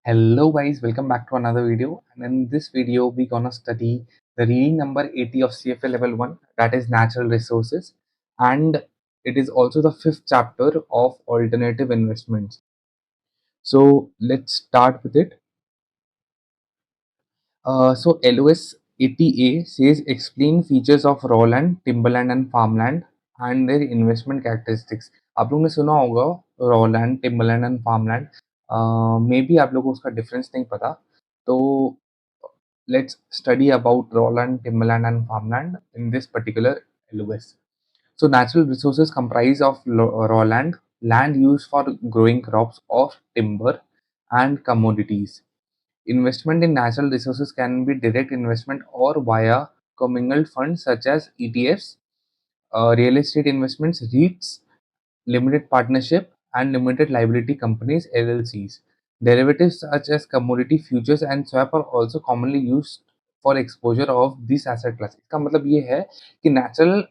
Hello guys, welcome back to another video. And in this video, we're gonna study the reading number 80 of CFA level 1, that is natural resources. And it is also the fifth chapter of alternative investments. So let's start with it. So LOS 80A says explain features of raw land, timberland and farmland and their investment characteristics. आप लोगों ने सुना होगा raw land, Timberland and farmland. May be आप लोगों को उसका difference नहीं पता। तो let's study about raw land, timberland and farmland in this particular LOS. So natural resources comprise of raw land, land used for growing crops of timber and commodities. Investment in natural resources can be direct investment or via commingled funds such as ETFs, real estate investments, REITs, limited partnership, and limited liability companies (LLCs). Derivatives such as commodity futures and swap are also commonly used for exposure of this asset class। इसका मतलब ये है कि natural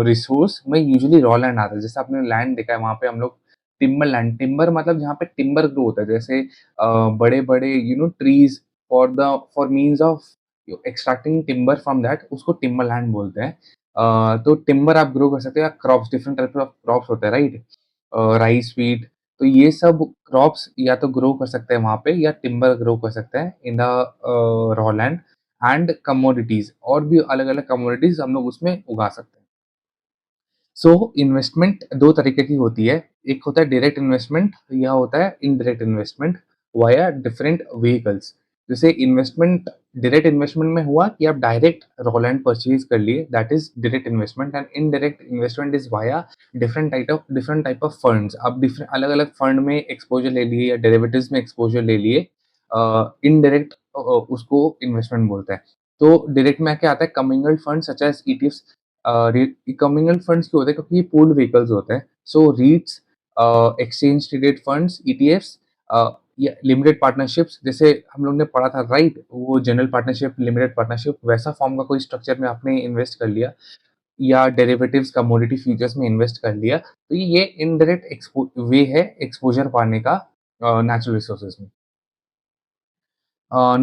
resource में usually raw land आता है। जैसे आपने लैंड देखा है, वहाँ पे हम लोग टिम्बर लैंड, टिम्बर मतलब जहाँ पे टिम्बर ग्रो होता है, जैसे बड़े-बड़े trees for means of extracting timber from that, उसको टिम्बर लैंड बोलते हैं। तो टिम्बर आप ग्रो कर सकते हो या crops, different type of crops होते हैं, राइट? राइस, व्हीट, तो ये सब क्रॉप्स या तो ग्रो कर सकते हैं वहाँ पे या टिम्बर ग्रो कर सकते हैं in the raw land. And commodities, और भी अलग अलग कमोडिटीज हम लोग उसमें उगा सकते हैं। सो इन्वेस्टमेंट दो तरीके की होती है, एक होता है डायरेक्ट इन्वेस्टमेंट या होता है indirect investment via different vehicles. जैसे इन्वेस्टमेंट, डायरेक्ट इन्वेस्टमेंट में हुआ कि आप डायरेक्ट रॉ लैंड परचेज कर लिए, that is direct investment. And indirect investment is via different type of funds. आप डिफरेंट अलग अलग फंड में एक्सपोजर ले लिए या डेरिवेटिव्स में एक्सपोजर ले लिए, इनडायरेक्ट उसको इन्वेस्टमेंट बोलते हैं। तो डायरेक्ट में क्या आता है, commingled fund such as ETFs. Communal funds क्यों होते हैं, क्योंकि ये पूल्ड व्हीकल्स होते हैं। So REITs, exchange traded funds, ETFs, या लिमिटेड पार्टनरशिप्स, जैसे हम लोग ने पढ़ा था, राइट? वो जनरल पार्टनरशिप, लिमिटेड पार्टनरशिप, वैसा फॉर्म का कोई स्ट्रक्चर में आपने इन्वेस्ट कर लिया, या डेरिवेटिव्स कमोडिटी फ्यूचर्स में इन्वेस्ट कर लिया, तो ये इनडायरेक्ट वे है एक्सपोजर पाने का नेचुरल रिसोर्सेज में।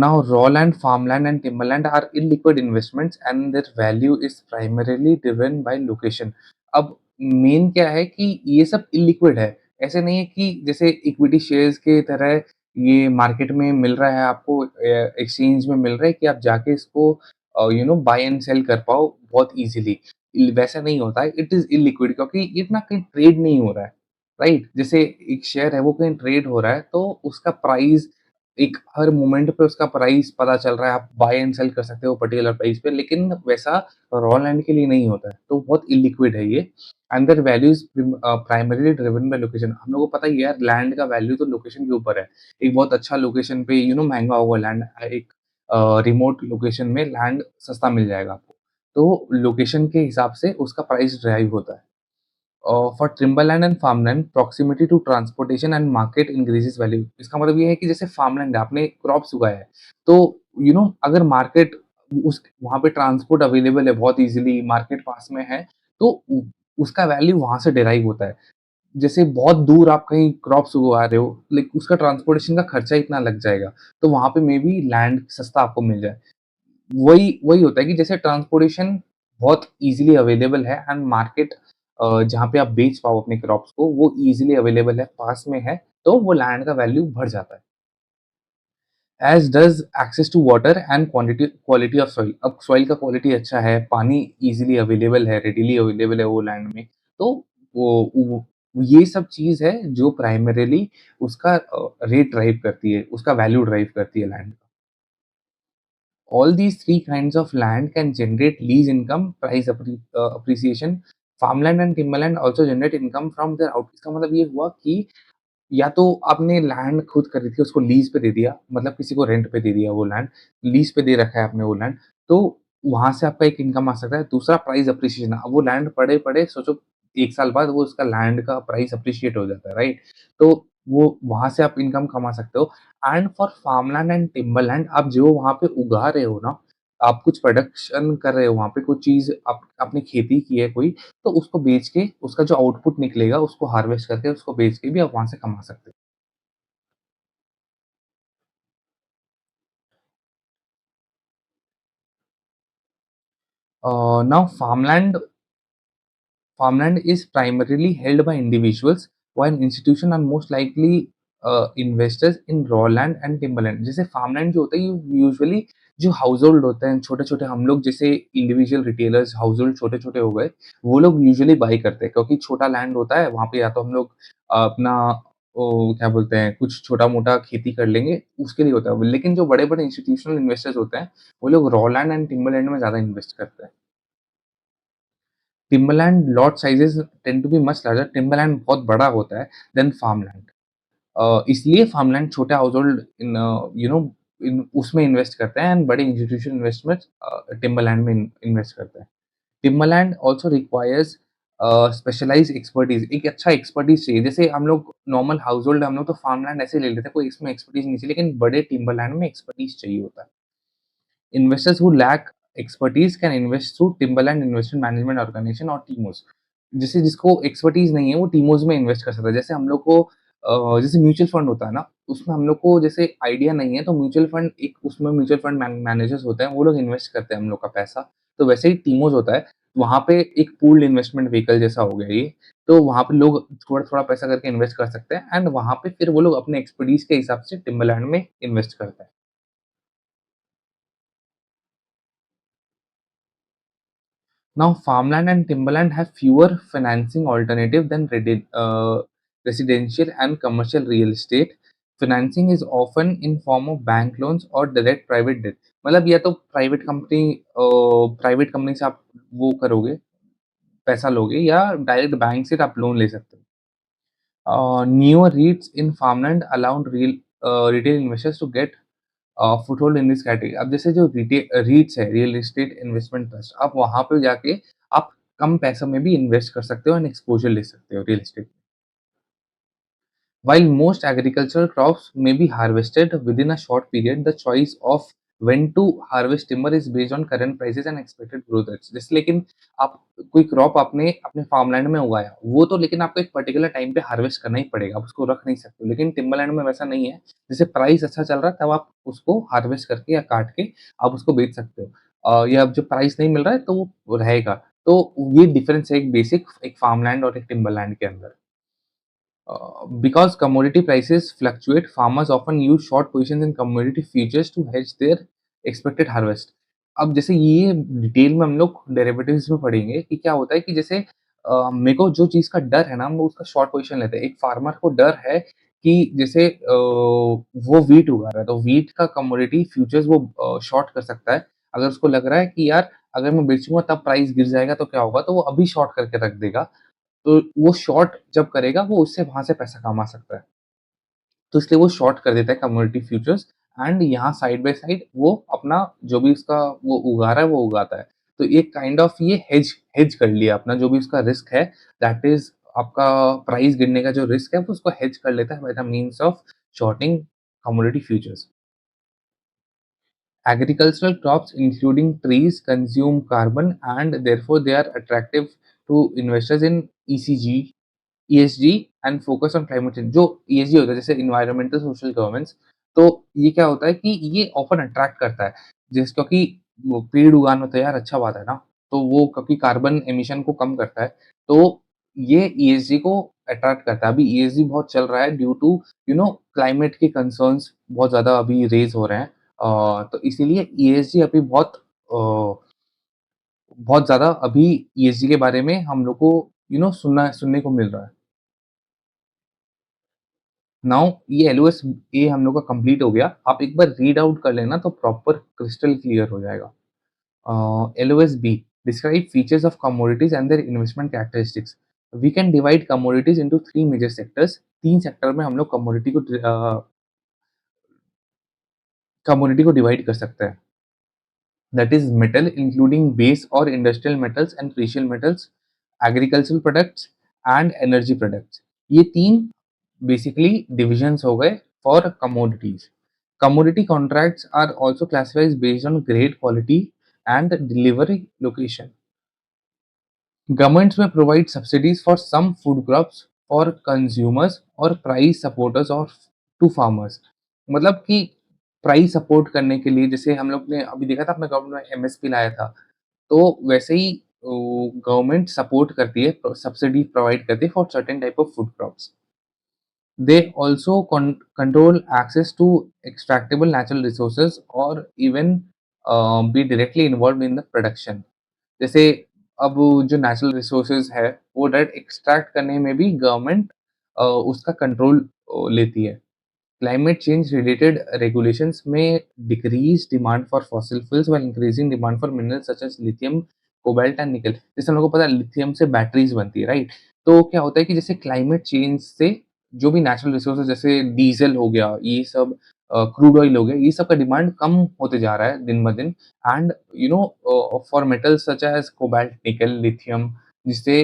Now, raw land, farmland, and timberland are illiquid investments, and their value is primarily driven by location. अब मेन क्या है कि ये सब illiquid है। ऐसे नहीं है कि जैसे इक्विटी शेयर्स के तरह ये मार्केट में मिल रहा है आपको, एक्सचेंज में मिल रहा है कि आप जाके इसको बाय एंड सेल कर पाओ बहुत इजीली। वैसा नहीं होता है, इट इज illiquid, क्योंकि ये ना कहीं ट्रेड नहीं हो रहा है, राइट? जैसे एक शेयर है, वो कहीं ट्रेड हो रहा है, तो उसका प्राइस एक हर मोमेंट पे उसका प्राइस पता चल रहा है, आप बाय एंड सेल कर सकते हो पर्टिकुलर प्राइस पे, लेकिन वैसा रॉ लैंड के लिए नहीं होता है, तो बहुत इलिक्विड है ये। And their value is primarily driven by location. हम लोगों को पता ही है यार, लैंड का वैल्यू तो लोकेशन के ऊपर है। एक बहुत अच्छा लोकेशन पे महंगा होगा लैंड, एक रिमोट लोकेशन में लैंड सस्ता मिल जाएगा आपको, तो लोकेशन के हिसाब से उसका प्राइस ड्राइव होता है। For timberland and farmland, proximity to transportation and market increases value. इसका मतलब ये है कि जैसे फार्मलैंड है, आपने क्रॉप्स उगाया है, तो अगर मार्केट, उस वहाँ पे ट्रांसपोर्ट अवेलेबल है बहुत इजीली, मार्केट पास में है, तो उसका वैल्यू वहां से डिराइव होता है। जैसे बहुत दूर आप कहीं क्रॉप्स उगा रहे हो, लाइक उसका ट्रांसपोर्टेशन का खर्चा इतना लग जाएगा, तो वहां पे मे बी लैंड सस्ता आपको मिल जाए। वही वही होता है कि जैसे ट्रांसपोर्टेशन बहुत ईज़िली अवेलेबल है, एंड मार्केट जहाँ पे आप बेच पाओ अपने क्रॉप्स को, वो ईज़िली अवेलेबल है, पास में है, तो वो लैंड का वैल्यू बढ़ जाता है। As does access to water and quantity quality of soil. अब सॉइल का क्वालिटी अच्छा है, पानी ईज़िली अवेलेबल है, रेडिली अवेलेबल है वो लैंड में, तो वो ये सब चीज़ है जो प्राइमरीली उसका रेट ड्राइव करती है, उसका वैल्यू ड्राइव करती है लैंड का। All these three kinds of land can generate lease income, appreciation. Farmland and timberland also generate income from their out। इसका मतलब ये हुआ कि या तो आपने लैंड खुद खरीद के उसको लीज पे दे दिया, मतलब किसी को रेंट पे दे दिया, वो लैंड लीज पे दे रखा है आपने वो लैंड, तो वहां से आपका एक इनकम आ सकता है। दूसरा, प्राइस अप्रिसिएशन। अब वो लैंड पड़े पड़े सोचो, एक साल बाद वो उसका लैंड का प्राइस अप्रिशिएट हो जाता है, राइट? तो वो वहां से आप इनकम कमा सकते हो। And for farmland and Timberland, आप जो वहां पे उगा रहे हो ना, आप कुछ प्रोडक्शन कर रहे हो वहां पे, कुछ चीज आपने खेती की है कोई, तो उसको बेच के उसका जो आउटपुट निकलेगा, उसको हार्वेस्ट करके उसको बेच के भी आप वहां से कमा सकते हो। Now farmland is primarily held by individuals, while institutions are most likely investors in raw land and timberland. जैसे farmland जो होता है ये यूजुअली जो हाउस होल्ड होते हैं छोटे-छोटे हम लोग जैसे इंडिविजुअल रिटेलर्स हाउस होल्ड छोटे-छोटे हो गए, वो लोग यूजुअली बाय करते हैं क्योंकि छोटा लैंड होता है वहाँ पे या तो हम लोग अपना क्या बोलते हैं कुछ छोटा-मोटा खेती कर लेंगे, उसके लिए होता है। लेकिन जो बड़े-बड़े इंस्टीट्यूशनल इन्वेस्टर्स होते हैं, वो लोग रॉ लैंड एंड टिम्बरलैंड में ज़्यादा इन्वेस्ट करते हैं। Timberland lot sizes tend to be much larger timberland बहुत बड़ा होता है देन फार्मलैंड। इसलिए फार्मलैंड छोटे हाउसहोल्ड इन इन उसमें इन्वेस्ट करते हैं एंड बड़े इंस्टीट्यूशनल इन्वेस्टमेंट टिम्बरलैंड में इन्वेस्ट करते हैं। Timberland also requires specialized expertise एक अच्छा एक्सपर्टीज़ चाहिए। जैसे हम लोग नॉर्मल हाउसहोल्ड हम लोग तो फार्मलैंड ऐसे ही ले लेते हैं, कोई इसमें एक्सपर्टीज़ नहीं चाहिए, लेकिन बड़े टिम्बरलैंड में एक्सपर्टीज़ चाहिए होता है। Investors who lack expertise can invest through Timberland Investment Management Organization और टीमोस। जैसे जिसको एक्सपर्टीज नहीं है वो टीमोस में इन्वेस्ट कर सकता है। जैसे हम लोग को जैसे म्यूचुअल फंड होता है ना, उसमें हम लोग को जैसे आइडिया नहीं है तो म्यूचुअल फंड एक उसमें म्यूचुअल फंड मैनेजर्स होते हैं, वो लोग इन्वेस्ट करते हैं हम लोग का पैसा। तो वैसे ही टीमोस होता है, वहाँ पे एक पूल्ड इन्वेस्टमेंट व्हीकल जैसा हो गया ये। तो वहाँ पे लोग थोड़ा-थोड़ा पैसा करके इन्वेस्ट कर सकते हैं एंड वहाँ पे फिर वो लोग अपने एक्सपर्टीज के हिसाब से टिम्बरलैंड में इन्वेस्ट करते हैं। Now, farmland and timberland have fewer financing alternative than residential and commercial real estate. Financing is often in form of bank loans or direct private debt. मतलब या तो प्राइवेट कंपनी से आप वो करोगे, पैसा लोगे या डायरेक्ट बैंक से आप लोन ले सकते हो। Newer REITs in farmland allowed retail investors to get foothold in this category. अब जैसे जो रीट्स है, रियल एस्टेट इन्वेस्टमेंट ट्रस्ट, आप वहाँ पे जाके आप कम पैसों में भी इन्वेस्ट कर सकते हो एंड एक्सपोज़र ले सकते हो real estate. While most agricultural crops may be harvested within a short period, the choice of when to harvest timber is based on current prices and expected growth rates. जैसे लेकिन आप कोई crop आपने अपने farmland में उगाया, वो तो लेकिन आपको एक पर्टिकुलर टाइम पे हार्वेस्ट करना ही पड़ेगा, आप उसको रख नहीं सकते। लेकिन टिम्बरलैंड में वैसा नहीं है, जैसे प्राइस अच्छा चल रहा है तब आप उसको हार्वेस्ट करके या काट के आप उसको बेच सकते हो। या अब जब प्राइस नहीं मिल रहा है तो वो रहेगा। तो ये डिफरेंस है एक बेसिक एक फार्मलैंड और एक टिम्बरलैंड के अंदर। Because commodity prices fluctuate, farmers often use short positions in commodity futures to hedge their expected harvest. अब जैसे ये डिटेल में हम लोग डेरिवेटिव्स में पढ़ेंगे कि क्या होता है कि जैसे मेरे को जो चीज़ का डर है ना, हम लोग उसका शॉर्ट पोजीशन लेते हैं। एक फार्मर को डर है कि जैसे वो व्हीट उगा रहा है, तो व्हीट का कमोडिटी फ्यूचर्स वो शॉर्ट कर सकता है। अगर उसको लग रहा है कि यार अगर मैं बेचूँगा तब प्राइस गिर जाएगा तो क्या होगा? तो वो अभी शॉर्ट करके रख देगा। तो वो शॉर्ट जब करेगा वो उससे वहाँ से पैसा कमा सकता है। तो इसलिए वो शॉर्ट कर देता है कमोडिटी फ्यूचर्स एंड यहाँ साइड बाय साइड वो अपना जो भी उसका वो उगा रहा है वो उगाता है। तो एक काइंड ऑफ ये हेज हेज कर लिया अपना जो भी उसका रिस्क है दैट इज़ आपका प्राइस गिरने का जो रिस्क है वो उसको हेज कर लेता है by the means of shorting commodity futures. Agricultural crops, including trees, consume carbon and therefore they are attractive to investors in ECG, ESG and focus on climate change। जो ESG होता है जैसे एनवायरमेंटल सोशल गवर्नेंस, तो ये क्या होता है कि ये ऑफन अट्रैक्ट करता है जिस क्योंकि वो पेड़ उगाना तो यार अच्छा बात है ना, तो वो क्योंकि कार्बन एमिशन को कम करता है, तो ये ईएसजी को अट्रैक्ट करता है। अभी ईएसजी बहुत चल रहा है ड्यू टू क्लाइमेट के कंसर्न्स बहुत ज़्यादा अभी रेज़ हो रहे हैं। तो इसीलिए ईएसजी अभी बहुत ज़्यादा अभी ईएसजी के बारे में हम लोग को सुनने को मिल रहा है। नाउ ये एलओएस ए हम लोग का कंप्लीट हो गया। आप एक बार रीड आउट कर लेना तो प्रॉपर क्रिस्टल क्लियर हो जाएगा। LOS B describe features of commodities and their investment characteristics. We can divide commodities into three major sectors। तीन सेक्टर में हम लोग कमोडिटी को डिवाइड कर सकते हैं। That is metal including base or industrial metals and precious metals, agricultural products and energy products। ये तीन बेसिकली डिविजन्स हो गए for commodities. Commodity contracts are also classified based on grade quality and delivery location. Governments may provide subsidies for some food crops for consumers और price supporters और to farmers. मतलब कि price support करने के लिए जैसे हम लोग ने अभी देखा था अपने गवर्नमेंट में एमएसपी लाया था। तो वैसे ही गवर्नमेंट सपोर्ट करती है, सब्सिडी प्रोवाइड करती है for certain type of food crops. They also control access to extractable natural resources or even be directly involved in the production. जैसे अब जो नेचुरल रिसोर्सेज है वो डायरेक्ट एक्सट्रैक्ट करने में भी गवर्नमेंट उसका कंट्रोल लेती है। Climate change related regulations may decrease demand for fossil fuels while increasing demand for minerals such as lithium, cobalt and nickel। जैसे हम लोगों को पता है लिथियम से बैटरीज बनती है, राइट? तो क्या होता है कि जैसे क्लाइमेट चेंज से जो भी नेचुरल रिसोर्सेज जैसे डीजल हो गया, ये सब क्रूड ऑयल हो गया, ये सब का डिमांड कम होते जा रहा है दिन ब दिन। And for metals such as cobalt, nickel, lithium, जिससे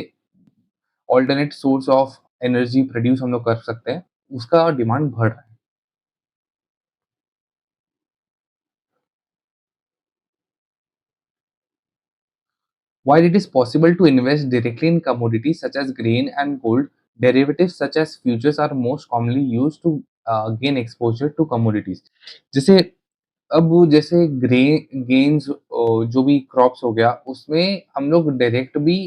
alternate source of energy produce हम लोग कर सकते हैं, उसका डिमांड बढ़ रहा है। While it is possible to invest directly in commodities such as grain and gold, derivatives such as futures are most commonly used to gain exposure to commodities। जैसे अब वो जैसे गेन्स जो भी क्रॉप्स हो गया उसमें हम लोग डायरेक्ट भी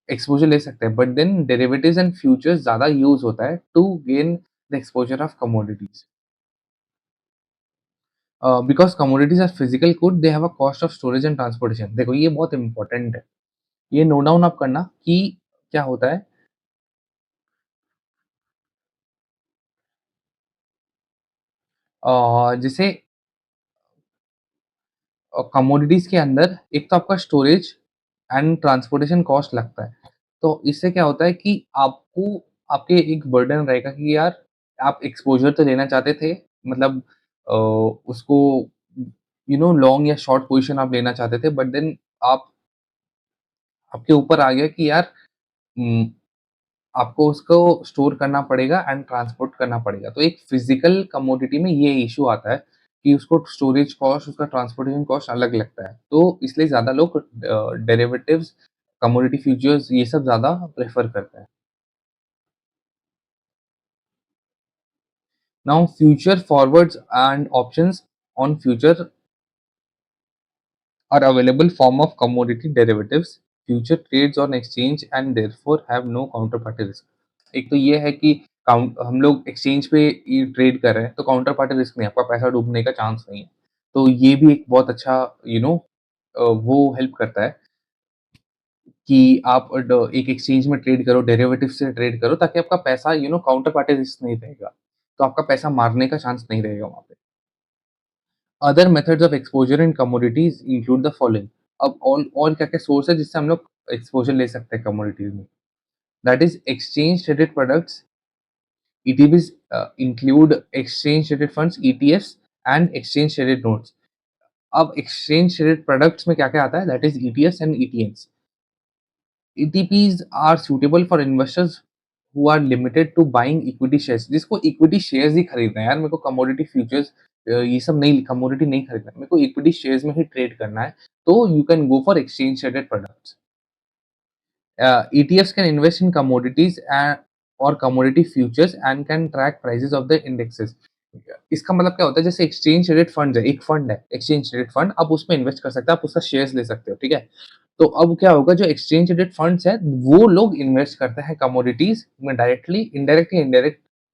एक्सपोजर ले सकते हैं, but then derivatives and futures ज़्यादा यूज होता है to gain the exposure of commodities. Because commodities are physical good, they have a cost of storage and transportation. देखो ये बहुत इंपॉर्टेंट है, ये नोट डाउन आप करना कि क्या होता है। जैसे कमोडिटीज के अंदर एक तो आपका स्टोरेज एंड ट्रांसपोर्टेशन कॉस्ट लगता है। तो इससे क्या होता है कि आपको आपके एक बर्डन रहेगा कि यार आप एक्सपोज़र तो लेना चाहते थे, मतलब उसको लॉन्ग या शॉर्ट पोज़ीशन आप लेना चाहते थे, बट देन आप आपके ऊपर आ गया कि यार उम, आपको उसको स्टोर करना पड़ेगा एंड ट्रांसपोर्ट करना पड़ेगा। तो एक फिज़िकल कमोडिटी में ये इश्यू आता है कि उसको स्टोरेज कॉस्ट, उसका ट्रांसपोर्टेशन कॉस्ट अलग लगता है। तो इसलिए ज़्यादा लोग डेरिवेटिव्स, कमोडिटी फ्यूचर्स ये सब ज़्यादा प्रेफ़र करते हैं। Now, future forwards and options on future are available form of commodity derivatives. Future trades on exchange and therefore have no counterparty risk। एक तो ये है कि काउंट हम लोग एक्सचेंज पे ये ट्रेड कर रहे हैं, तो काउंटर पार्टी रिस्क नहीं है, आपका पैसा डूबने का चांस नहीं है। तो ये भी एक बहुत अच्छा वो हेल्प करता है कि आप एक एक्सचेंज में ट्रेड करो, डेरिवेटिव से ट्रेड करो, ताकि आपका पैसा काउंटर पार्टी रिस्क नहीं रहेगा। तो आपका पैसा मारने का चांस नहीं रहेगा वहाँ पे। Other methods of exposure in commodities include the following. अब और क्या क्या सोर्स है जिससे हम लोग एक्सपोजर ले सकते हैं कमोडिटीज में। That is exchange traded products, ETPs include exchange traded funds, ETFs and exchange traded notes. अब एक्सचेंज ट्रेडेड प्रोडक्ट्स में क्या क्या आता है, that is ETFs and ETNs. ETPs are suitable for investors who are limited to buying equity shares. जिसको equity shares ही खरीदना है, यार मेरे को कमोडिटी फ्यूचर्स ये सब नहीं, कमोडिटी नहीं खरीदना है, मेरे को इक्विटी शेयर्स में ही ट्रेड करना है, तो you can go for exchange traded products. ETFs can invest in commodities and or commodity futures and can track prices of the indexes। इसका मतलब क्या होता है, जैसे एक्सचेंज ट्रेडेड फंड है, एक फंड है एक्सचेंज ट्रेडेड फंड, आप उसमें इन्वेस्ट कर सकते हैं, आप उसका शेयर्स ले सकते हो, ठीक है? तो अब क्या होगा, जो एक्सचेंज ट्रेडेड फंड्स है वो लोग इन्वेस्ट करते हैं कमोडिटीज में डायरेक्टली,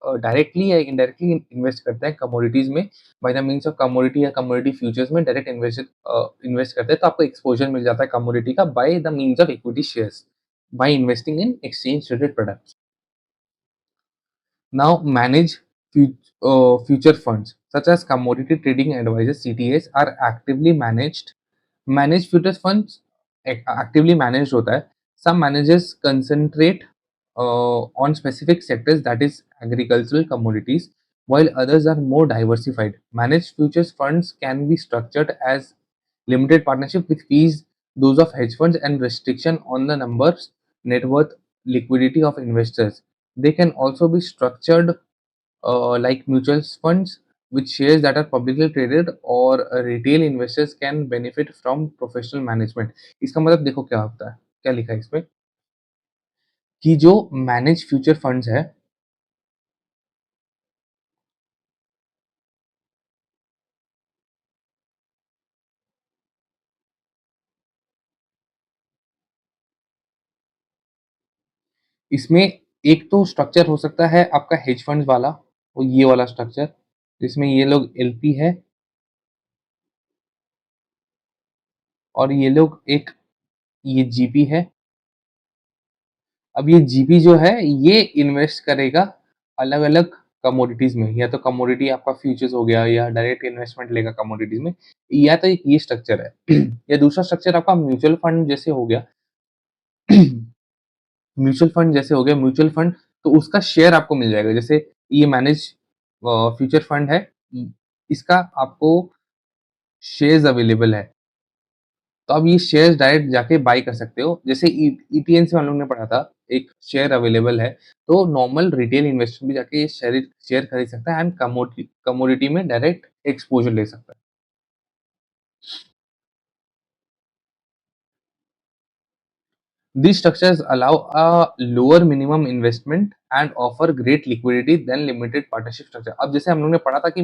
डायरेक्टली या इनडायरेक्टली इन्वेस्ट करते हैं कमोडिटीज में bye the means of commodity या कमोडिटी फ्यूचर्स में डायरेक्ट इन्वेस्ट करते हैं, तो आपको एक्सपोजर मिल जाता है कमोडिटी का bye the means of equity shares by investing in exchange traded products। Now, future funds such as commodity trading advisors (CTAs) are actively managed। Managed future funds actively managed होता है। Some managers concentrate on specific sectors, that is agricultural commodities, while others are more diversified। Managed futures funds can be structured as limited partnership with fees, those of hedge funds, and restriction on the numbers, net worth, liquidity of investors. They can also be structured like mutual funds with shares that are publicly traded, or retail investors can benefit from professional management। इसका मतलब देखो क्या होता है, क्या लिखा है इसमें कि जो मैनेज फ्यूचर फंड्स है, इसमें एक तो स्ट्रक्चर हो सकता है आपका हेज फंड्स वाला, वो ये वाला स्ट्रक्चर, जिसमें ये लोग एलपी है और ये लोग एक ये जीपी है। अब ये जीपी जो है ये इन्वेस्ट करेगा अलग-अलग कमोडिटीज़ में, या तो कमोडिटी आपका फ्यूचर्स हो गया या डायरेक्ट इन्वेस्टमेंट लेगा कमोडिटीज़ में, या तो एक ये स्ट्रक्चर है। या दूसरा स्ट्रक्चर आपका म्यूचुअल फंड जैसे हो गया। म्यूचुअल फंड जैसे हो गया, म्यूचुअल फंड तो उसका शेयर आपको मिल जाएगा। जैसे ये मैनेज फ्यूचर फंड है, इसका आपको शेयर्स अवेलेबल है। तो आप ये शेयर्स डायरेक्ट जाके बाय कर सकते हो। जैसे ईटीएन से हम लोग ने पढ़ा था, एक शेयर अवेलेबल है, तो नॉर्मल रिटेल इन्वेस्टर भी जाके ये शेयर शेयर खरीद सकता है एंड कमोडिटी में डायरेक्ट एक्सपोज़र ले सकता है। These structures allow a lower minimum investment and offer great liquidity than limited partnership structure। अब जैसे हम लोग ने पढ़ा था कि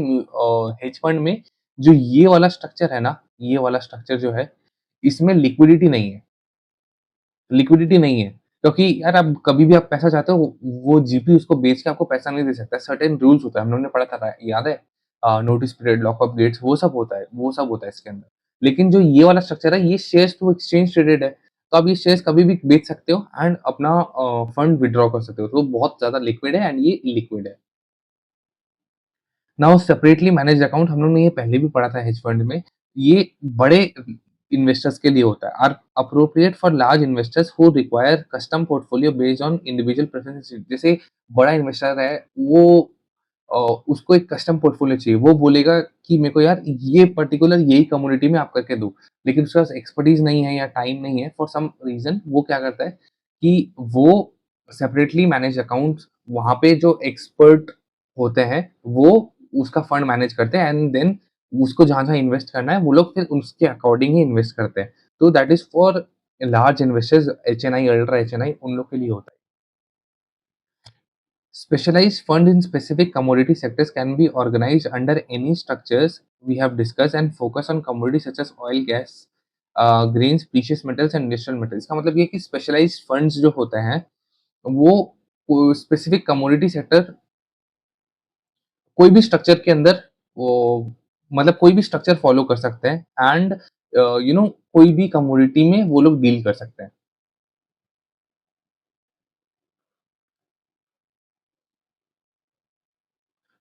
हेज फंड में जो ये वाला स्ट्रक्चर है ना, ये वाला स्ट्रक्चर जो है, इसमें लिक्विडिटी नहीं है, क्योंकि यार आप कभी भी आप पैसा चाहते हो, वो जीपी उसको बेच के आपको पैसा नहीं दे सकता। सर्टेन रूल्स होता है, हम लोग ने पढ़ा था, याद है? नोटिस पीरियड, लॉकअप डेट्स, वो सब होता है इसके अंदर। लेकिन जो ये वाला स्ट्रक्चर है, ये शेयर्स टू एक्सचेंज ट्रेडेड है, तो आप ये शेयर्स कभी भी बेच सकते हो एंड अपना फंड विथड्रॉ कर सकते हो, तो बहुत ज़्यादा लिक्विड है एंड ये इलिक्विड है। नाउ सेपरेटली मैनेज्ड अकाउंट हम लोग ने ये पहले भी पढ़ा था हेज फंड में, ये बड़े इन्वेस्टर्स के लिए होता है, are appropriate for large investors who require custom portfolio based on individual preferences. जैसे बड़ा इन्वेस्टर है, वो उसको एक कस्टम पोर्टफोलियो चाहिए, वो बोलेगा कि मेरे को यार ये पर्टिकुलर यही कम्युनिटी में आप करके दो, लेकिन उसके पास एक्सपर्टीज नहीं है या टाइम नहीं है फॉर सम रीजन, वो क्या करता है कि वो सेपरेटली मैनेज अकाउंट्स, वहां पे जो एक्सपर्ट होते हैं वो उसका फंड मैनेज करते हैं एंड देन उसको जहाँ-जहाँ इन्वेस्ट करना है वो लोग फिर उसके अकॉर्डिंग ही इन्वेस्ट करते हैं। तो that is for large investors, HNI, ultra HNI उन लोग के लिए होता है। Specialized fund in specific commodity sectors can be organized under any structures we have discussed and focus on commodities such as oil, gas, grains, precious metals and industrial metals। इसका मतलब ये है कि स्पेशलाइज्ड फंड्स जो होते हैं वो specific commodity sector, कोई भी स्ट्रक्चर के अंदर वो मतलब कोई भी स्ट्रक्चर फॉलो कर सकते हैं एंड कोई भी कमोडिटी में वो लोग डील कर सकते हैं।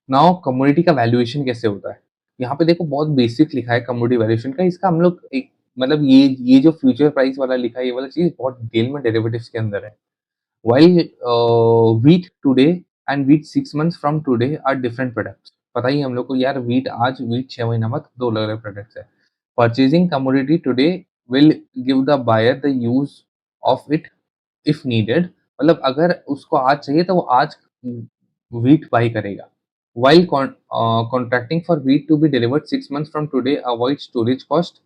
नाउ कमोडिटी का वैल्यूएशन कैसे होता है? यहाँ पे देखो बहुत बेसिक लिखा है कमोडिटी वैल्यूएशन का, इसका हम लोग एक मतलब ये जो फ्यूचर प्राइस वाला लिखा है, ये वाला चीज़ बहुत डिटेल में डेरिवेटिव्स के अंदर है। While wheat today and wheat 6 months from today are different products. पता ही है हम लोग को यार, व्हीट आज, व्हीट 6 महीना बाद, 2 अलग-अलग प्रोडक्ट्स है। Purchasing commodity today will give the buyer the use of it if needed. मतलब अगर उसको आज चाहिए तो वो आज व्हीट बाई करेगा। While contracting for wheat to be delivered 6 months from today avoid storage cost,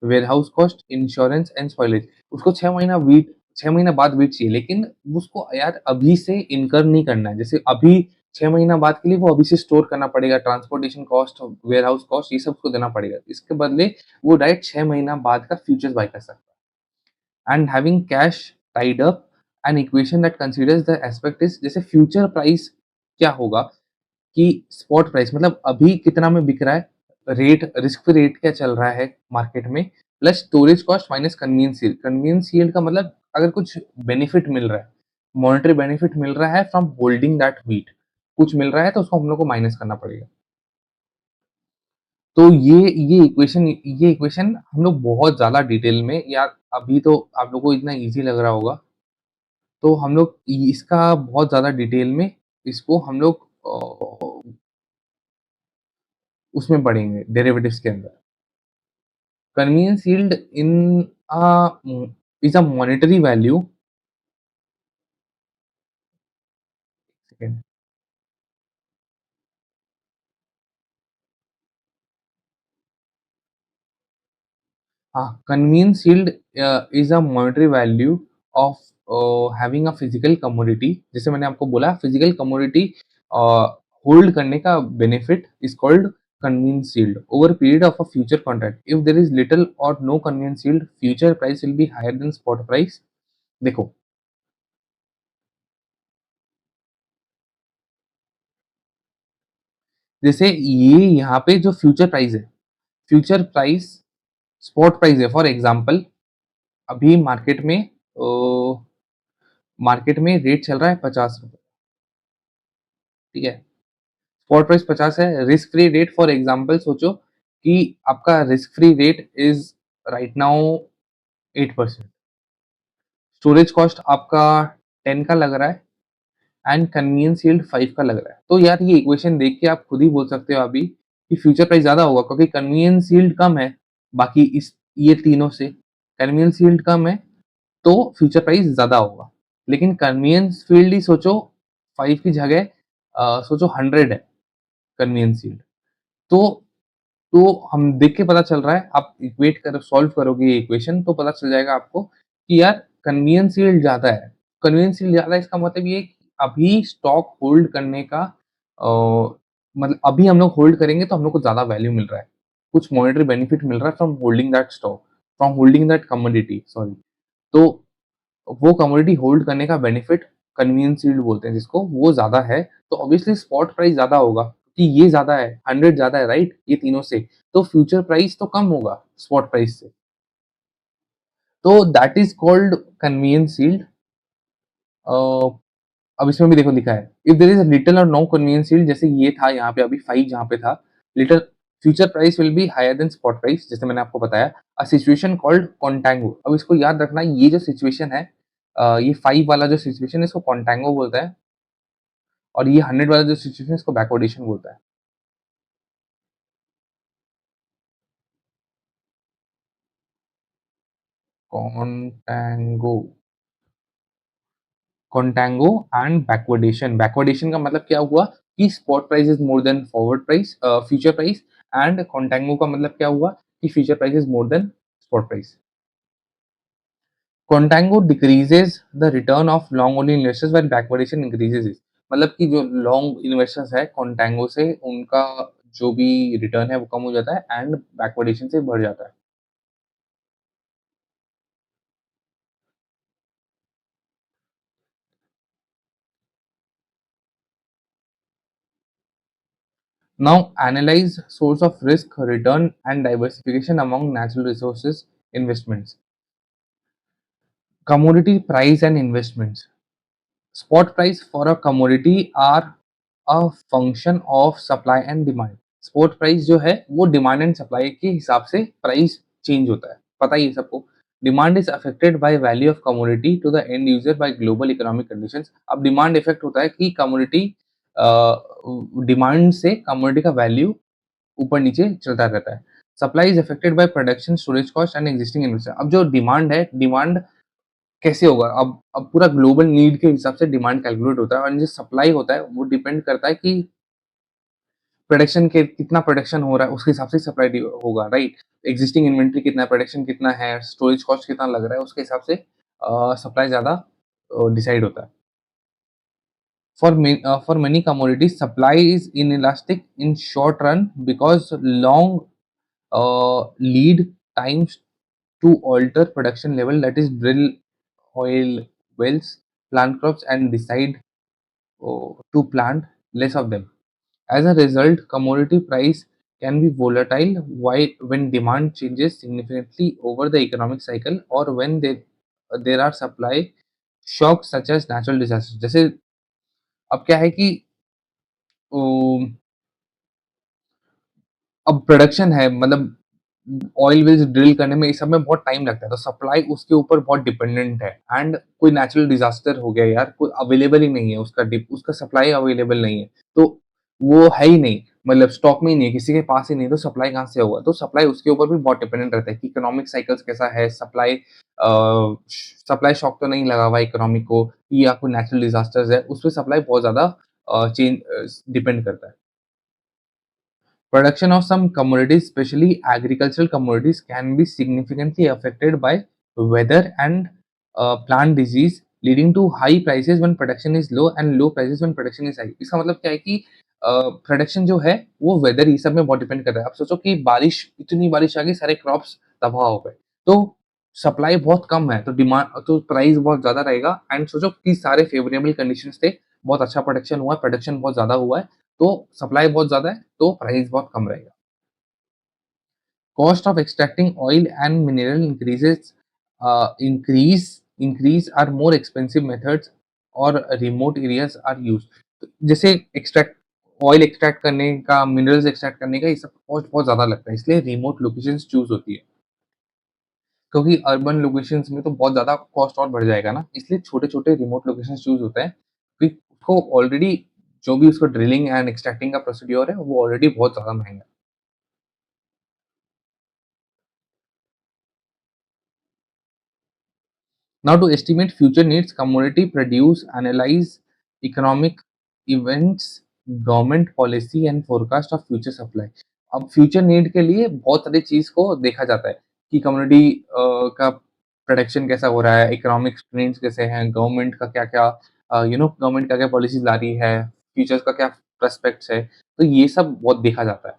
warehouse cost, insurance and spoilage. उसको 6 महीना बाद व्हीट चाहिए, लेकिन उसको यार अभी से इनकर नहीं करना है। जैसे अभी 6 महीना बाद के लिए वो अभी से स्टोर करना पड़ेगा, ट्रांसपोर्टेशन कॉस्ट, वेयरहाउस कॉस्ट, ये सब उसको देना पड़ेगा। इसके बदले वो डायरेक्ट 6 महीना बाद का फ्यूचर्स बाय कर सकता है। And having cash tied up, an equation that considers the aspect is, जैसे फ्यूचर प्राइस क्या होगा कि स्पॉट प्राइस मतलब अभी कितना में बिक रहा है, रेट, रिस्क फ्री रेट क्या चल रहा है मार्केट में, plus storage cost minus convenience yield. Convenience yield का मतलब अगर कुछ बेनिफिट मिल रहा है, मॉनेटरी बेनिफिट मिल रहा है फ्रॉम होल्डिंग दैट व्हीट, कुछ मिल रहा है तो उसको हम लोग को माइनस करना पड़ेगा। तो ये इक्वेशन हम लोग बहुत ज़्यादा डिटेल में, या अभी तो आप लोगों को इतना ईज़ी लग रहा होगा, तो हम लोग इसका बहुत ज़्यादा डिटेल में इसको हम लोग उसमें पढ़ेंगे डेरिवेटिव्स के अंदर। Convenience yield in is a monetary value. Second. हाँ, convenience yield is a monetary value of having a physical commodity. जैसे मैंने आपको बोला, फिजिकल कमोडिटी होल्ड करने का benefit is called convenience yield over period of a future contract. If there is little or no convenience yield, future price will be higher than spot price. देखो, जैसे ये यहाँ पे जो फ्यूचर प्राइस है, future price spot price है for example अभी market में रेट चल रहा है ₹50, ठीक है? स्पॉट प्राइस 50 है, risk free rate for example सोचो कि आपका risk free rate is right now 8%, storage cost आपका 10 का लग रहा है एंड कन्वीनियंस यील्ड 5 का लग रहा है। तो यार ये इक्वेशन देख के आप खुद ही बोल सकते हो अभी कि फ्यूचर प्राइस ज़्यादा होगा क्योंकि कन्वीनियंस यील्ड कम है, बाकी इस ये तीनों से। कन्वीनियंस यील्ड कम है तो फ्यूचर प्राइस ज़्यादा होगा। लेकिन कन्वीनियंस फील्ड ही सोचो 5 की जगह सोचो 100 है कन्वीनियंस यील्ड। तो हम देख के पता चल रहा है, आप इक्वेट कर सॉल्व करोगे ये इक्वेशन तो पता चल जाएगा आपको कि यार कन्वीनियंस यील्ड ज़्यादा है। कन्वीनियंस यील्ड ज़्यादा है इसका मतलब ये है कि अभी स्टॉक होल्ड करने का मतलब अभी हम लोग होल्ड करेंगे तो हम लोग को ज़्यादा वैल्यू मिल रहा है। कुछ मॉनेटरी बेनिफिट मिल रहा है from holding that stock, from holding that commodity sorry. तो वो कमोडिटी होल्ड करने का बेनिफिट कन्वीनियंस यील्ड बोलते हैं जिसको, वो ज़्यादा है, तो ऑब्वियसली स्पॉट प्राइस ज़्यादा होगा कि ये ज़्यादा है, 100 ज़्यादा है राइट? ये तीनों से, तो फ्यूचर प्राइस तो कम होगा स्पॉट प्राइस से। तो that is called convenience yield. Uh, अब इसमें भी देखो लिखा है, if there is a little or no convenience yield जैसे ये था यहाँ पे अभी 5 जहाँ पे था, little future price will be higher than spot price जैसे मैंने आपको बताया, अ सिचुएशन कॉल्ड कॉन्टेंगो। अब इसको याद रखना ये जो सिचुएशन है ये 5 वाला जो सिचुएशन है इसको कॉन्टेंगो बोलता है। और ये 100 वाला जो सिचुएशन है इसको बैकवर्डेशन बोलता है। कॉन्टेंगो कॉन्टेंगो एंड बैकवर्डेशन। बैकवर्डेशन का मतलब क्या हुआ कि spot price is more then forward price future price and कॉन्टेंगो का मतलब क्या हुआ कि future price is more then spot price. कॉन्टेंगो decreases the return of long only investors when backwardation increases it. मतलब कि जो लॉन्ग इन्वेस्टर्स है कॉन्टेंगो से उनका जो भी रिटर्न है वो कम हो जाता है एंड बैकवर्डेशन से बढ़ जाता है। Now analyze source of risk, return and diversification among natural resources investments. Commodity price and investments. Spot price for a commodity are a function of supply and demand. Spot price जो है वो demand and supply के हिसाब से price change होता है, पता ही है सबको। Demand is affected by value of commodity to the end user by global economic conditions. अब डिमांड इफेक्ट होता है कि कमोडिटी डिमांड से कमोडिटी का वैल्यू ऊपर नीचे चलता रहता है। Supply is affected by production, storage cost and existing investment. अब जो डिमांड है, डिमांड कैसे होगा? अब पूरा ग्लोबल नीड के हिसाब से डिमांड कैलकुलेट होता है और जो सप्लाई होता है वो डिपेंड करता है कि प्रोडक्शन के कितना प्रोडक्शन हो रहा है उसके हिसाब से सप्लाई होगा राइट। एग्जिस्टिंग इन्वेंट्री कितना है, प्रोडक्शन कितना है, स्टोरेज कॉस्ट कितना लग रहा है उसके हिसाब से सप्लाई ज्यादा डिसाइड होता है। For many commodities supply is inelastic in short run because long lead times to alter production level, that is drill oil wells, plant crops and decide to plant less of them. As a result, commodity price can be volatile when demand changes significantly over the economic cycle or when there are supply shocks such as natural disasters। जैसे अब क्या है कि अम, अब production है मतलब oil Wales drill करने में इस सब में बहुत टाइम लगता है, तो सप्लाई उसके ऊपर बहुत डिपेंडेंट है एंड कोई नेचुरल डिजास्टर हो गया यार, कोई अवेलेबल ही नहीं है, उसका सप्लाई अवेलेबल नहीं है, तो वो है ही नहीं, मतलब स्टॉक में ही नहीं है, किसी के पास ही नहीं है, तो सप्लाई कहाँ से होगा? तो सप्लाई उसके ऊपर भी बहुत डिपेंडेंट रहता है कि इकोनॉमिक साइकिल्स कैसा है, सप्लाई शॉक तो नहीं लगा हुआ इकोनॉमी को या कोई नेचुरल डिजास्टर्स है, उसपे सप्लाई बहुत ज़्यादा डिपेंड करता है। Production of some commodities, especially agricultural commodities, can be significantly affected by weather and plant disease, leading to high prices when production is low and low prices when production is high। इसका मतलब क्या है कि production जो है वो weather ये सब में बहुत डिपेंड कर रहा है। अब सोचो कि बारिश, इतनी बारिश आ गई, सारे क्रॉप्स तबाह हो गए, तो सप्लाई बहुत कम है, तो डिमांड तो प्राइस बहुत ज़्यादा रहेगा एंड सोचो कि सारे फेवरेबल कंडीशंस थे, बहुत अच्छा प्रोडक्शन हुआ है, प्रोडक्शन बहुत ज़्यादा हुआ है, तो सप्लाई बहुत ज़्यादा है, तो प्राइस बहुत कम रहेगा। Cost of extracting oil and mineral increase are more expensive methods और remote areas are used। तो जैसे एक्सट्रैक्ट ऑयल एक्सट्रैक्ट करने का, मिनरल्स एक्सट्रैक्ट करने का ये सब कॉस्ट बहुत ज़्यादा लगता है, इसलिए रिमोट लोकेशंस चूज़ होती है। क्योंकि अर्बन लोकेशंस में तो बहुत ज़्यादा कॉस्ट और बढ़ जाएगा ना, इसलिए छोटे-छोटे रिमोट लोकेशंस चूज़ होते हैं। क्योंकि उसको ऑलरेडी जो भी उसको ड्रिलिंग एंड एक्सट्रैक्टिंग का प्रोसीड्योर है, वो ऑलरेडी बहुत ज़्यादा महँगा है। Now to estimate future needs, commodity produce, analyze economic events, government policy and forecast of future supply। अब फ्यूचर नीड के लिए बहुत सारी चीज़ को देखा जाता है कि कम्युनिटी का प्रोडक्शन कैसा हो रहा है, इकोनॉमिक ट्रेंड्स कैसे हैं, गवर्नमेंट का क्या-क्या गवर्नमेंट क्या-क्या पॉलिसीज़ ला रही है, फ्यूचर्स का क्या प्रोस्पेक्ट्स है, तो ये सब बहुत देखा जाता है।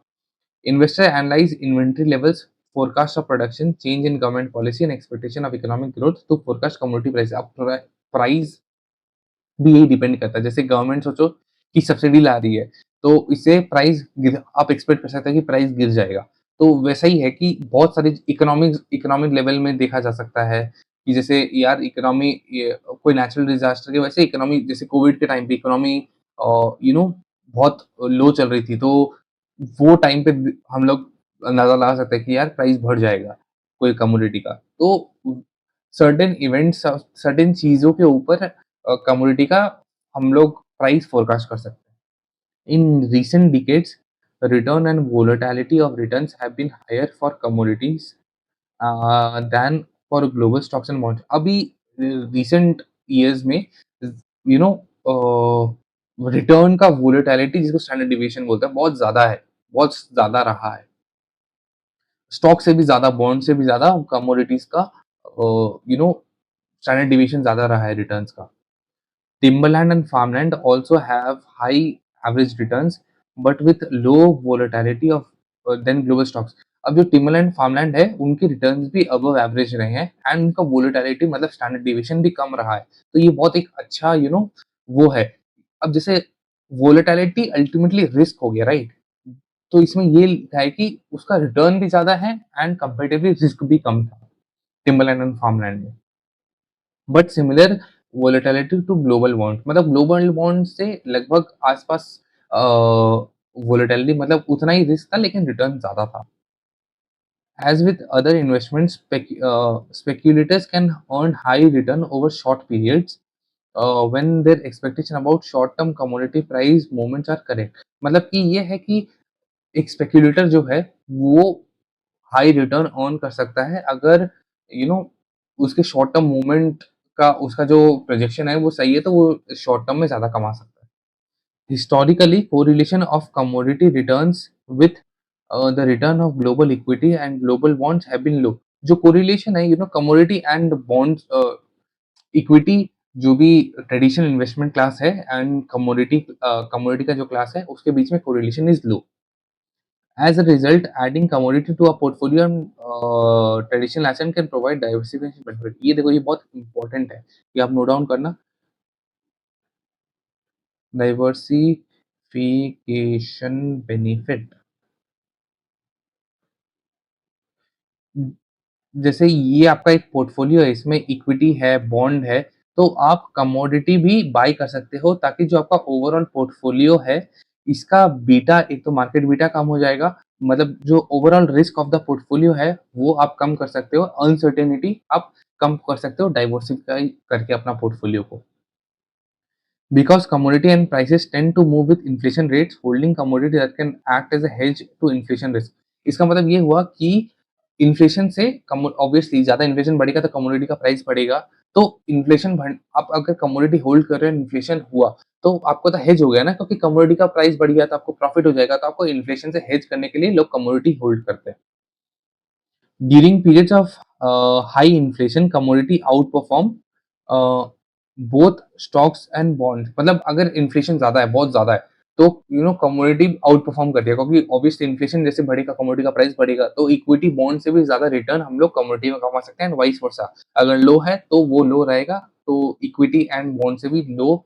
Investor analyze inventory levels, forecast of production, change in government policy and expectation of economic growth to forecast commodity price। अब प्राइस भी यही डिपेंड करता है। जैसे गवर्नमेंट सोचो कि सब्सिडी ला रही है, तो इससे प्राइस गिर आप एक्सपेक्ट कर सकते हैं कि प्राइस गिर जाएगा। तो वैसा ही है कि बहुत सारी इकोनॉमिक लेवल में देखा जा सकता है कि जैसे यार इकोनॉमी ये कोई नेचुरल डिज़ास्टर की वजह से इकोनॉमी जैसे कोविड के टाइम पे इकोनॉमी बहुत लो चल रही थी, तो वो टाइम पे हम लोग अंदाज़ा लगा सकते हैं कि यार प्राइस बढ़ जाएगा, कोई कमोडिटी का। तो सर्टेन इवेंट्स सर्टेन चीज़ों के ऊपर कमोडिटी का हम लोग प्राइस फोरकास्ट कर सकते हैं। In recent decades, return and volatility of returns have been higher for commodities than for global stocks and bonds. अभी रिसेंट ईयर्स में यू नो रिटर्न का वोलेटिलिटी जिसको स्टैंडर्ड डेविएशन बोलते हैं, बहुत ज़्यादा रहा है। स्टॉक से भी ज़्यादा, बॉन्ड से भी ज़्यादा कमोडिटीज़ का स्टैंडर्ड डेविएशन ज़्यादा रहा है रिटर्न्स का। Timberland and farmland also have high average returns, but with low volatility of than global stocks। अब जो टिम्बरलैंड फार्मलैंड है, उनके रिटर्न्स भी अबव एवरेज रहे हैं एंड उनका वोलेटिलिटी मतलब स्टैंडर्ड डेविएशन भी कम रहा है। तो ये बहुत एक अच्छा वो है। अब जैसे वोलेटिलिटी अल्टीमेटली रिस्क हो गया, राइट? तो इसमें ये लिखा है कि उसका रिटर्न भी ज़्यादा है एंड कंपैरेटिवली रिस्क भी कम था, टिम्बरलैंड एंड फार्मलैंड में। But similar volatility to global bond, मतलब ग्लोबल बॉन्ड से लगभग आसपास वोलेटिलिटी मतलब उतना ही रिस्क था लेकिन रिटर्न ज़्यादा था। As with other investments, speculators can earn high return over short periods when their expectation about short-term commodity price movements are correct। मतलब कि ये है कि एक स्पेक्युलेटर जो है वो हाई रिटर्न अर्न कर सकता है अगर यू नो उसके शॉर्ट टर्म मूवमेंट का उसका जो प्रोजेक्शन है वो सही है, तो वो शॉर्ट टर्म में ज़्यादा कमा सकता है। Historically correlation of commodity returns with the return of global equity and global bonds have been low. जो कोरिलेशन है कमोडिटी एंड बॉन्ड्स इक्विटी, जो भी ट्रेडिशनल इन्वेस्टमेंट क्लास है एंड कमोडिटी का जो क्लास है उसके बीच में correlation is low. As a result, adding commodity to a portfolio and traditional asset can provide diversification benefit। ये देखो, ये बहुत इंपॉर्टेंट है, ये आप नोट डाउन करना। डाइवर्सिफिकेशन बेनिफिट, जैसे ये आपका एक पोर्टफोलियो है, इसमें इक्विटी है, बॉन्ड है, तो आप कमोडिटी भी बाय कर सकते हो ताकि जो आपका ओवरऑल पोर्टफोलियो है, इसका बीटा, एक तो मार्केट बीटा कम हो जाएगा, मतलब जो overall risk of the portfolio है, वो आप कम कर सकते हो, अनसर्टेनिटी आप कम कर सकते हो डाइवर्सिफाई करके अपना पोर्टफोलियो को। Because commodity and prices tend to move with inflation rates, holding commodity that can act as a hedge to inflation risk। इसका मतलब ये हुआ कि इन्फ्लेशन से ऑब्वियसली ज्यादा इन्फ्लेशन बढ़ेगा तो कमोडिटी का प्राइस बढ़ेगा। तो इन्फ्लेशन बढ़ आप अगर कमोडिटी होल्ड कर रहे हो, इन्फ्लेशन हुआ तो आपको तो हेज हो गया ना, क्योंकि कमोडिटी का प्राइस बढ़ गया तो आपको प्रॉफिट हो जाएगा। तो आपको इन्फ्लेशन से हेज करने के लिए लोग कमोडिटी होल्ड करते हैं। During periods of high inflation, commodity outperform both stocks and bonds। मतलब अगर इन्फ्लेशन ज़्यादा है, बहुत ज़्यादा है, तो कमोडिटी आउट परफॉर्म करती है, क्योंकि ऑब्वियसली इन्फ्लेशन जैसे बढ़ेगा कमोडिटी का प्राइस बढ़ेगा, तो इक्विटी बॉन्ड से भी ज़्यादा रिटर्न हम लोग कमोडिटी में कमा सकते हैं एंड वाइस वर्सा। अगर लो है तो वो लो रहेगा, तो इक्विटी एंड बॉन्ड से भी लो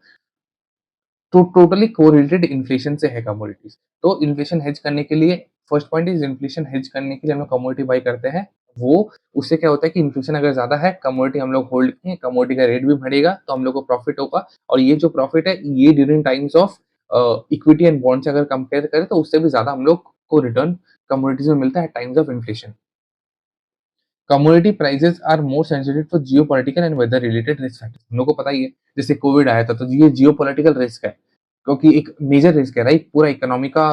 तो टोटली कोरिलेटेड इन्फ्लेशन से है कमोडिटीज़। तो इन्फ्लेशन हेज करने के लिए first point is inflation hedge करने के लिए हम लोग कमोडिटी बाय करते हैं। वो उससे क्या होता है कि इन्फ्लेशन अगर ज़्यादा है, कमोडिटी हम लोग होल्ड किए, कमोडिटी का रेट भी बढ़ेगा, तो हम लोग को प्रॉफिट होगा और ये जो प्रॉफिट है, ये during times of equity and bonds अगर कंपेयर करें, तो उससे भी ज़्यादा हम लोग को रिटर्न कमोडिटीज़ में मिलता है at times of inflation. Commodity prices are more sensitive to geopolitical and weather related risk factors. हम लोग को पता ही है, जैसे कोविड आया था, तो ये जियोपॉलिटिकल रिस्क है, क्योंकि एक मेजर रिस्क है, राइट? पूरा इकोनॉमी का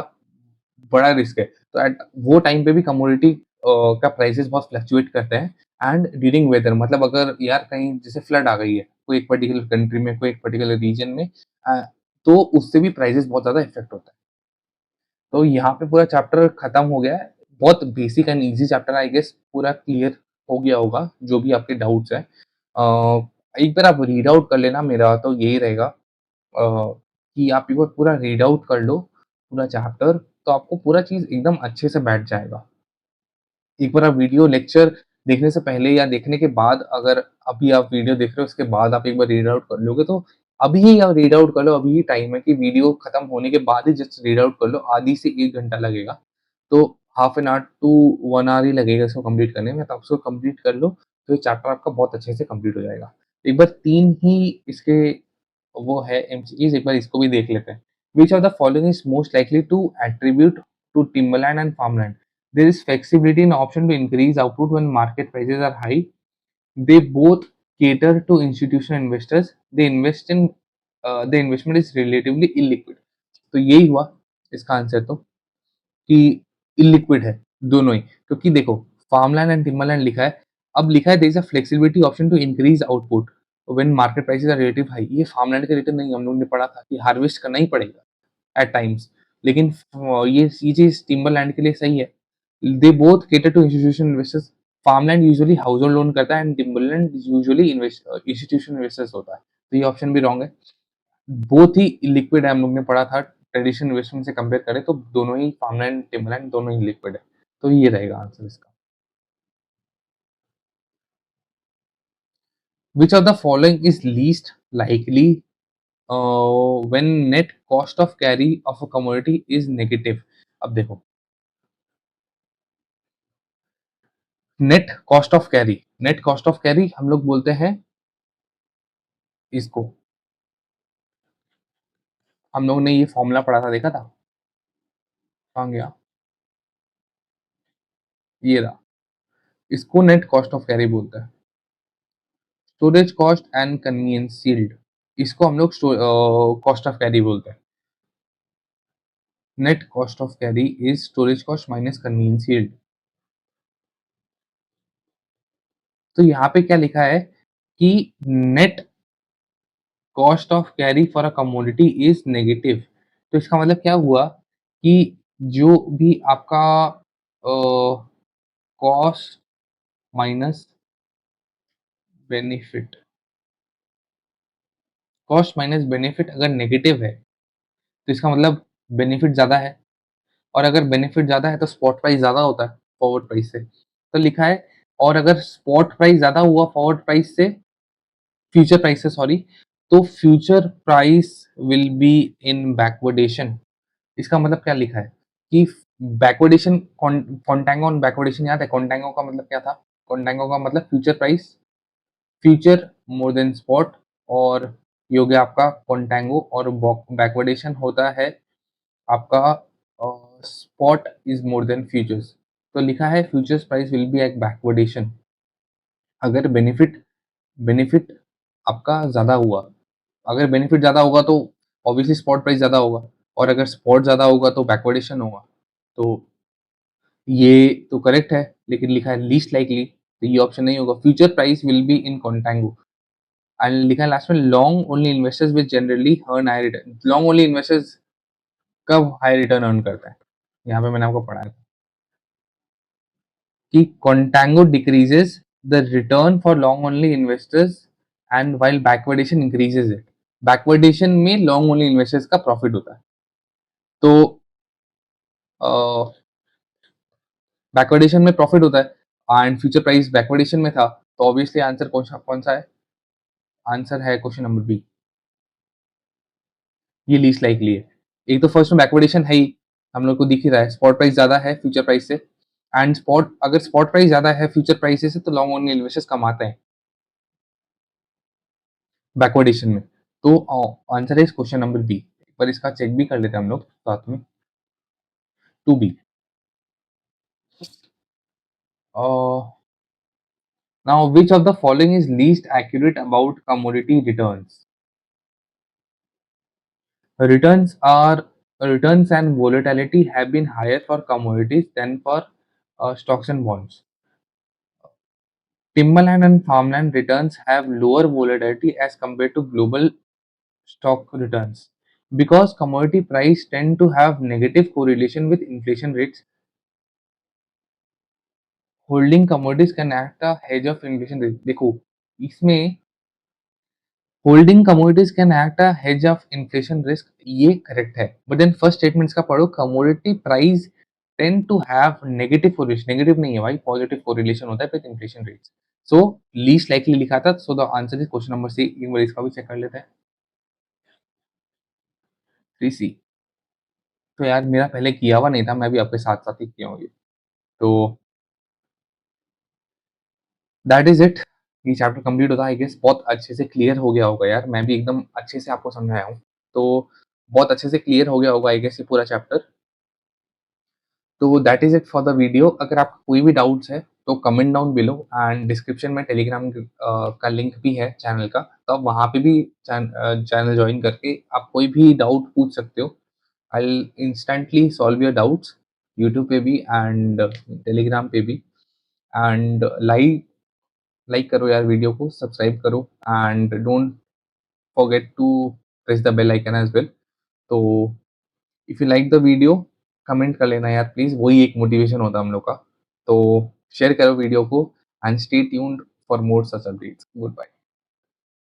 बड़ा रिस्क है। तो एट वो टाइम पे भी कमोडिटी का प्राइसेस बहुत फ्लक्चुएट करते हैं एंड ड्यूरिंग वेदर, मतलब अगर यार कहीं जैसे फ्लड आ गई है, कोई एक पर्टिकुलर कंट्री में, कोई एक पर्टिकुलर रीजन में, तो उससे भी प्राइसेस बहुत ज़्यादा इफ़ेक्ट होता है। तो यहाँ पे पूरा चैप्टर खत्म हो गया है। बहुत basic and easy chapter I guess पूरा क्लियर हो गया होगा, जो भी आपके डाउट्स हैं। एक बार आप रीड आउट कर लेना, मेरा तो यही रहेगा कि आप एक बार पूरा रीड आउट कर लो, पूरा चैप्टर, तो आपको पूरा चीज़ एकदम अच्छे से बैठ जाएगा। एक बार आप वीडियो लेक्चर देखने से पहले या देखने के बाद, अगर अभी आप वीडियो देख रहे हो उसके बाद आप एक बार रीड आउट कर लोगे, तो अभी ही आप रीड आउट कर लो, अभी ही टाइम है कि वीडियो खत्म होने के बाद ही जस्ट रीड आउट कर लो, आधी से 1 घंटा लगेगा। तो half an hour to 1 hour ही लगेगा इसको कंप्लीट करने में, तो आप उसको कंप्लीट कर लो, तो ये चैप्टर आपका बहुत अच्छे से कंप्लीट हो जाएगा। एक बार 3 ही इसके वो है एमसीक्यूज़, एक बार इसको भी देख लेते हैं। Which of the following is most likely to attribute to timberland and farmland? There is flexibility in option to increase output when market prices are high. They both cater to institutional investors. The investment is relatively illiquid. तो यही हुआ इसका answer, तो कि illiquid है दोनों ही, क्योंकि देखो फार्मलैंड एंड टिम्बरलैंड लिखा है, अब लिखा है there is a flexibility option to increase output when market prices are relative high. ये फार्मलैंड के रिलेटेड नहीं, हम लोगों ने पढ़ा था कि हार्वेस्ट करना ही पड़ेगा एट टाइम्स, लेकिन ये चीज़ टिम्बरलैंड के लिए सही है। They both cater to institutional investors. Farmland usually household loan करता है and timberland usually institutional investors होता है, तो ये ऑप्शन भी रॉन्ग है। बोथ ही लिक्विड है, हम लोग ने पढ़ा था, ट्रेडिशनल इन्वेस्टमेंट से कंपेयर करें तो दोनों ही फार्मलैंड टिम्बरलैंड दोनों ही लिक्विड है, तो ये रहेगा आंसर इसका। विच of the following is least likely when net cost of carry of a commodity is negative? अब देखो, नेट कॉस्ट ऑफ कैरी हम लोग बोलते हैं इसको, हम लोग ने ये फॉर्मूला पढ़ा था, देखा था? कहाँ गया? ये रहा, इसको नेट कॉस्ट ऑफ कैरी बोलते हैं। Storage cost and convenience yield, इसको हम लोग कॉस्ट ऑफ कैरी बोलते हैं। Net cost of carry is storage cost minus convenience yield. तो यहाँ पे क्या लिखा है कि net cost of carry for a commodity is negative. तो इसका मतलब क्या हुआ कि जो भी आपका cost minus benefit, cost minus benefit अगर नेगेटिव है, तो इसका मतलब बेनिफिट ज़्यादा है, और अगर बेनिफिट ज़्यादा है तो स्पॉट प्राइस ज़्यादा होता है फॉरवर्ड प्राइस से। तो लिखा है, और अगर स्पॉट प्राइस ज़्यादा हुआ फॉरवर्ड प्राइस से, फ्यूचर प्राइस से सॉरी, तो future price will be in backwardation. इसका मतलब क्या लिखा है कि बैकवर्डेशन, कॉन्टेंगो ऑन बैकवर्डेशन याद है? कॉन्टेंगो का मतलब क्या था? कॉन्टेंगो का मतलब future price, future more than spot, और ये हो गया आपका कॉन्टेंगो, और बैकवर्डेशन होता है आपका spot is more than futures. तो लिखा है futures price will be at backwardation अगर बेनिफिट बेनिफिट आपका ज़्यादा हुआ। अगर बेनिफिट ज़्यादा होगा तो ऑब्वियसली स्पॉट प्राइस ज़्यादा होगा, और अगर स्पॉट ज़्यादा होगा तो बैकवर्डेशन होगा। तो ये तो करेक्ट है, लेकिन लिखा है लीस्ट लाइकली, तो ये ऑप्शन नहीं होगा। Future price will be in कॉन्टेंगो, and लिखा है लास्ट में long only investors will generally earn high return. Long only investors कब हाई रिटर्न अर्न करता है? यहाँ पे मैंने आपको पढ़ाया था कि contango decreases the return for long only investors and while backwardation increases it। backwardation में long only investors का प्रॉफिट होता है। तो बैकवर्डेशन में प्रॉफिट होता है एंड फ्यूचर प्राइस बैकवर्डेशन में था, तो ऑब्वियसली आंसर कौन सा है? आंसर है क्वेश्चन नंबर बी। ये लीस्ट लाइकली है। एक तो फर्स्ट में बैकवर्डेशन है ही, हम लोग को दिख ही रहा है, स्पॉट प्राइस ज़्यादा है फ्यूचर प्राइस से एंड अगर स्पॉट प्राइस ज़्यादा है फ्यूचर प्राइस से तो लॉन्ग ओनली इन्वेस्टर्स कमाते हैं बैकवर्डेशन में। तो आंसर है इस क्वेश्चन नंबर बी। एक बार इसका चेक भी कर लेते हैं हम लोग साथ में। To be. Now which of the following is least accurate about commodity returns? Returns are returns and volatility have been higher for commodities than for stocks and bonds. Timberland and farmland returns have lower volatility as compared to global stock returns. Because commodity price tend to have negative correlation with inflation rates, holding commodities can act a hedge of inflation rate. देखो इसमें holding commodities can act a hedge of inflation risk, ये correct है, but then first statements का पढ़ो, commodity price tend to have negative correlation, negative नहीं है भाई, positive correlation होता है with inflation rates. So least likely लिखा था, so the answer is question number C. एक बार इसका भी चेक कर लेते हैं। 3C। तो यार मेरा पहले किया हुआ नहीं था, मैं भी आपके साथ साथ ही किया हूँ ये। तो दैट इज इट। ये चैप्टर कंप्लीट होता है, आई गेस बहुत अच्छे से क्लियर हो गया होगा यार, मैं भी एकदम अच्छे से आपको समझाया हूँ। तो बहुत अच्छे से क्लियर हो गया होगा आई गेस ये पूरा चैप्टर। तो that is it for the video. अगर आपको कोई भी डाउट्स है तो comment down below and description में टेलीग्राम का लिंक भी है चैनल का, तो आप वहाँ पे भी चैनल जॉइन करके आप कोई भी डाउट पूछ सकते हो। I will instantly solve your doubts, YouTube पे भी एंड टेलीग्राम पे भी। एंड लाइक लाइक करो यार वीडियो को, सब्सक्राइब करो and don't forget to press the bell icon as well. तो if you like the video comment कर लेना यार प्लीज, वही एक मोटिवेशन होता है हम लोग का। तो शेयर करो वीडियो को and stay tuned for more such updates. Good bye.